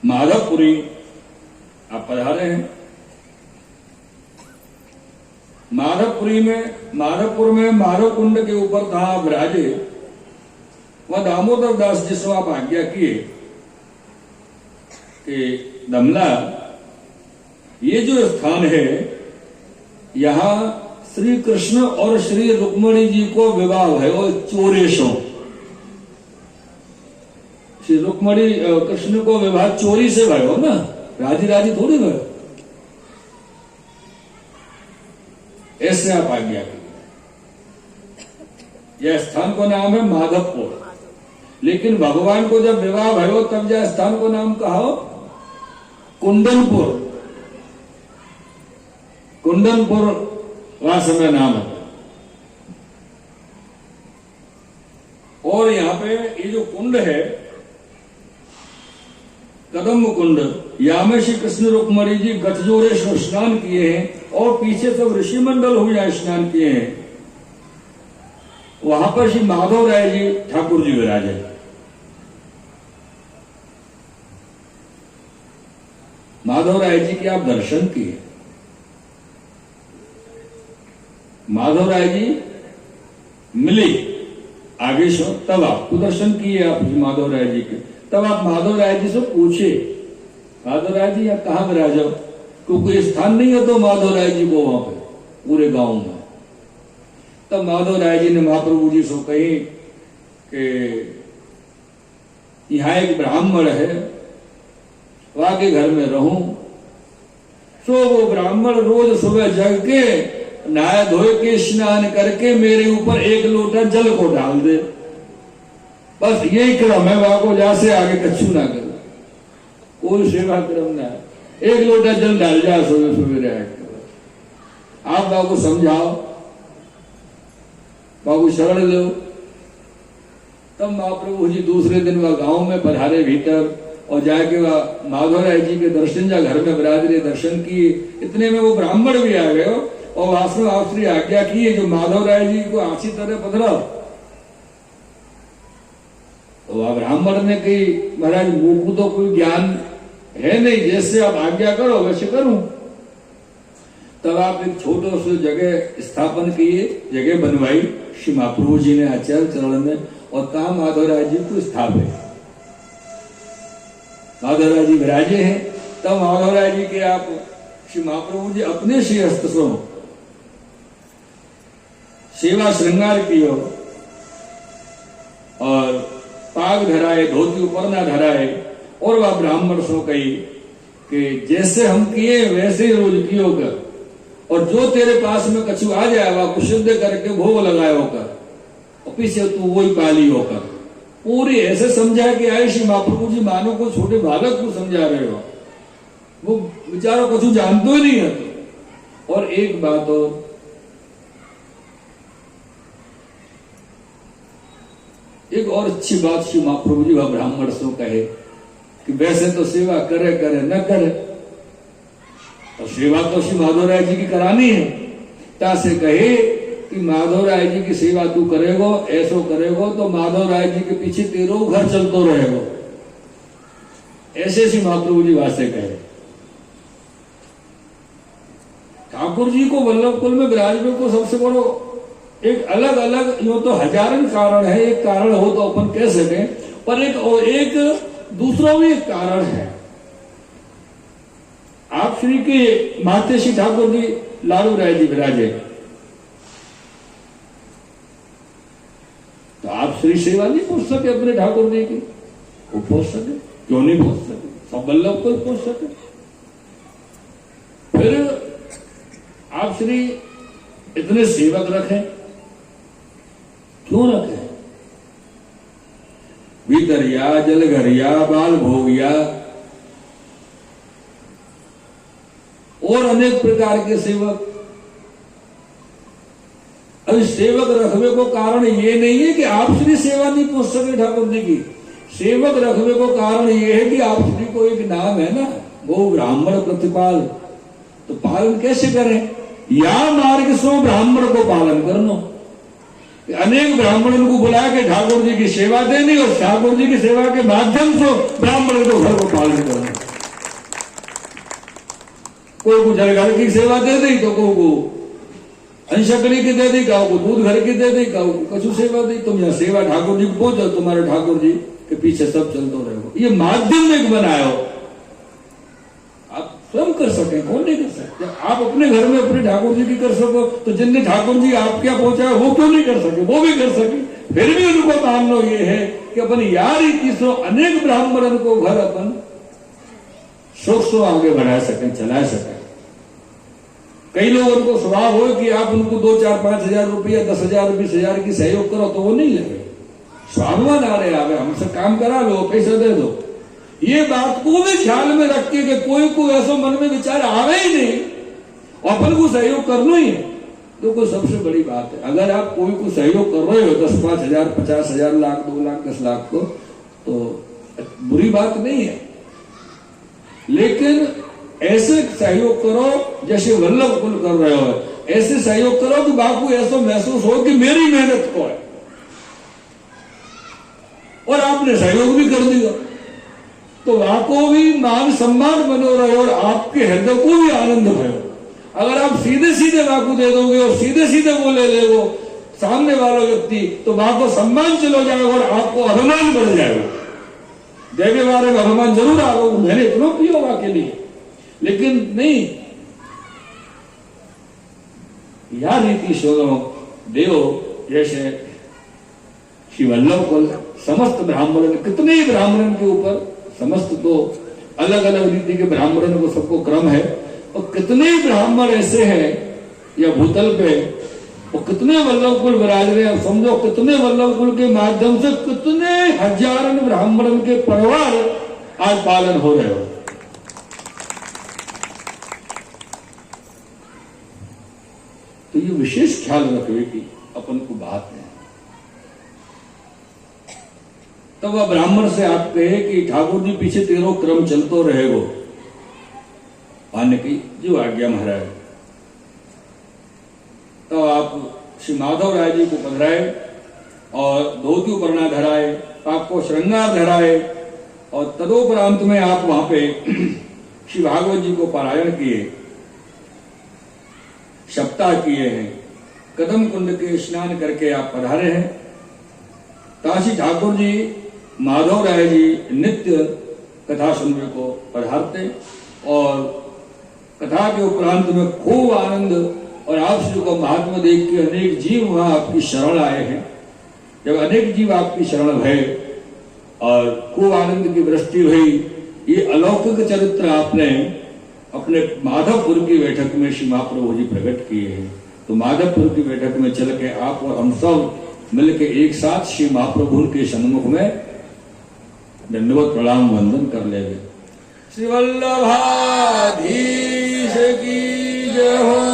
माधवपुरी आप पधारे हैं। माधवपुर में माधव कुंड के ऊपर था आप विराजे। वह दामोदर दास जी से आप आज्ञा किए कि दमला, ये जो स्थान है, यहां श्री कृष्ण और श्री रुक्मिणी जी को विवाह भयो चोरेशों। श्री रुक्मिणी कृष्ण को विवाह चोरी से भयो ना, राजी राजी थोड़ी भयो। ऐसे आप आज्ञा की। यह स्थान को नाम है माधवपुर। लेकिन भगवान को जब विवाह भयो तब यह स्थान को नाम कहा कुंदनपुर। कुंदनपुर वहां समय नाम है। और यहां पे ये जो कुंड है कदम्ब कुंड, यहां में श्री कृष्ण रुक्मिणी जी गठजोड़े स्नान किए हैं और पीछे सब ऋषि मंडल हो यहां स्नान किए हैं। वहां पर श्री माधव राय जी ठाकुर जी विराजे। माधव राय जी के आप दर्शन किए। माधव राय जी मिले आगे से, तब आपको दर्शन किए आप माधव राय जी के। तब आप माधव राय जी से पूछे, माधव राय जी आप कहां विराजो? क्योंकि स्थान नहीं है तो माधव राय जी को वहां पे पूरे गांव में। तब माधव राय जी ने महाप्रभु जी से कही कि यहां एक ब्राह्मण है, वहां के घर में रहूं। सो वो ब्राह्मण रोज सुबह जग के नहाए धोए के स्नान करके मेरे ऊपर एक लोटा जल को डाल दे। बस यही क्रम है, वहां को जैसे आगे कच्छू ना कर, कोई सेवा क्रम ना है। एक लोटा जल डाल जाए सुबह सुबह। आप बाबू समझाओ, बाबू शरण लो। तब महाप्रभु जी दूसरे दिन वह गांव में पधारे भीतर और जाके वह माधव राय जी के दर्शन जा घर में बिरादरी दर्शन किए। इतने में वो ब्राह्मण भी आ गए और वास्तव आप श्री आज्ञा की जो माधव राय जी को अच्छी तरह पधराओ। तो वह ब्राह्मण ने कही, महाराज मुझको तो कोई ज्ञान है नहीं, जैसे आप आज्ञा करो वैसे करूं। तब आप एक छोटो से जगह स्थापन किए, जगह बनवाई श्री महाप्रभु जी ने आचार्य चरण में, और कहा माधव राय जी को स्थापित। माधव राय जी विराजे हैं। तब माधव राय जी के आप श्री महाप्रभु जी अपने श्री हस्त से सेवा श्रृंगार कियो और पाग धराए, धोती ऊपर ना धराए। और वह ब्राह्मण सो कही कि जैसे हम किए वैसे ही रोज कियो कर, और जो तेरे पास में कछु आ जाए वह कुशुद्ध करके भोग लगाए होकर, और पीछे तू वही पाली होकर। पूरी ऐसे समझा कि आए श्री महाप्रभु जी मानो को छोटे बालक को समझा रहे हो, वो बेचारा कछु जानते ही नहीं है। और एक बात और, एक और अच्छी बात श्री महाप्रभु जी वह ब्राह्मण से कहे कि वैसे तो सेवा करे करे न करे, तो सेवा तो श्री माधव राय जी की करानी है। तासे कहे कि माधव राय जी की सेवा तू करेगो, ऐसो करेगो तो माधव राय जी के पीछे तेरो घर चलतो रहेगो। ऐसे श्री महाप्रभु जी वास्ते कहे। ठाकुर जी को वल्लभ कुल में विराजने को सबसे बड़ो एक अलग अलग, यो तो हजारों कारण है, एक कारण हो तो अपन कह सके, पर एक दूसरा भी एक कारण है। आप श्री के माते श्री ठाकुर जी लालू राय जी विराजे, तो आप श्री सेवा नहीं पूछ सके अपने ठाकुर जी की? वो पूछ सके, क्यों नहीं पूछ सके? सब वल्लभ को पूछ सके। फिर आप श्री इतने सेवक रखें, क्यों रखे? भीतरिया, जलघरिया, बाल भोगिया और अनेक प्रकार के सेवक। अभी सेवक रखने को कारण ये नहीं है कि आप श्री सेवा नहीं पूछ सके ठाकुर जी की। सेवक रखने को कारण ये है कि आप श्री को एक नाम है ना, वो ब्राह्मण प्रतिपाल, तो पालन कैसे करें? या मार्ग सो ब्राह्मण को पालन करना। अनेक ब्राह्मणों को बुला के ठाकुर जी की सेवा देनी और ठाकुर जी की सेवा के माध्यम से ब्राह्मण को घर को पालन करना। कोई को घर की सेवा दे दी तो को अंशकड़ी की दे दी, काऊ को दूध घर की दे दी, काऊ को कछु सेवा दी। तुम यहाँ सेवा ठाकुर जी को पहुंचो, तुम्हारे ठाकुर जी के पीछे सब चलते रहेगा। ये माध्यम एक बनाया, आप स्वयं कर सके, कौन नहीं कर सकते। आप अपने घर में अपने ठाकुर जी की कर सको तो जिनने ठाकुर जी आप क्या पहुंचाया वो क्यों नहीं कर सके, वो भी कर सके। फिर भी उनको मानना ये है कि अपन यार रीति से अनेक ब्राह्मणों को घर अपन सुख से आगे बढ़ा सके, चला सके। कई लोगों को स्वभाव हो कि आप उनको 2, 4, 5 हजार रुपया, 10,000, 20,000 की सहयोग करो तो वो नहीं लगे, स्वाभिमान आ रहे आवे, हमसे काम करा लो, पैसा दे दो। ये बात को भी ख्याल में रख के कि कोई को ऐसा मन में विचार आवे ही नहीं और अपन को सहयोग करना ही है, तो कोई सबसे बड़ी बात है। अगर आप कोई को सहयोग कर रहे हो 10, 5 हजार, 50 हजार, लाख, 2 लाख, 10 लाख को, तो बुरी बात नहीं है। लेकिन ऐसे सहयोग करो जैसे वल्लभ कुल कर रहे हो, ऐसे सहयोग करो कि बापू ऐसा महसूस हो कि मेरी मेहनत को है और आपने सहयोग भी कर दिया, तो आपको भी मान सम्मान बनो रहे और आपके हृदय को भी आनंद भयो। अगर आप सीधे सीधे बापू दे दोगे और सीधे सीधे वो ले लेगो सामने वाला व्यक्ति, तो वहां को सम्मान चलो जाएगा और आपको अभिमान बढ़ जाएगा। देवे बारे में अभिमान जरूर आओ, मैंने इतना किया होगा के लिए, लेकिन नहीं या रीति सुनो देव जैसे श्री वल्लभ कुल समस्त ब्राह्मणों, कितने ही ब्राह्मणों के ऊपर, समस्त तो अलग अलग रीति के ब्राह्मणों को सबको क्रम है, और कितने ही ब्राह्मण ऐसे हैं या भूतल पे, और कितने वल्लभ कुल विराज रहे हैं। समझो कितने वल्लभ कुल के माध्यम से कितने हजारों ब्राह्मणों के परिवार आज पालन हो रहे हो। तो ये विशेष ख्याल रखवे की अपन को बात है। तब वह ब्राह्मण से आप कहे कि ठाकुर जी पीछे तेरो क्रम चलतो रहेगो, आने की जो आज्ञा महाराज। तो आप श्री माधव राय जी को पधराए और धोती उपरना धराए, आपको श्रृंगार धराए, और तदोपरांत में आप वहां पे श्री भागवत जी को पारायण किए, सप्ताह किए हैं, कदम कुंड के स्नान करके आप पधारे हैं। काशी ठाकुर जी माधव राय जी नित्य कथा सुनने को पधारते और कथा के उपरांत में खूब आनंद, और आप श्री को महात्मा देख के अनेक जीव वहां आपकी शरण आए हैं। जब अनेक जीव आपकी शरण भय और खूब आनंद की वृष्टि हुई, ये अलौकिक चरित्र आपने अपने माधवपुर की बैठक में श्री महाप्रभु जी प्रकट किए हैं। तो माधवपुर की बैठक में चल के आप और हम सब मिलके एक साथ श्री महाप्रभु के सन्मुख में दंडवत प्रणाम वंदन कर लेंगे। श्री वल्लभाधीश की जय हो।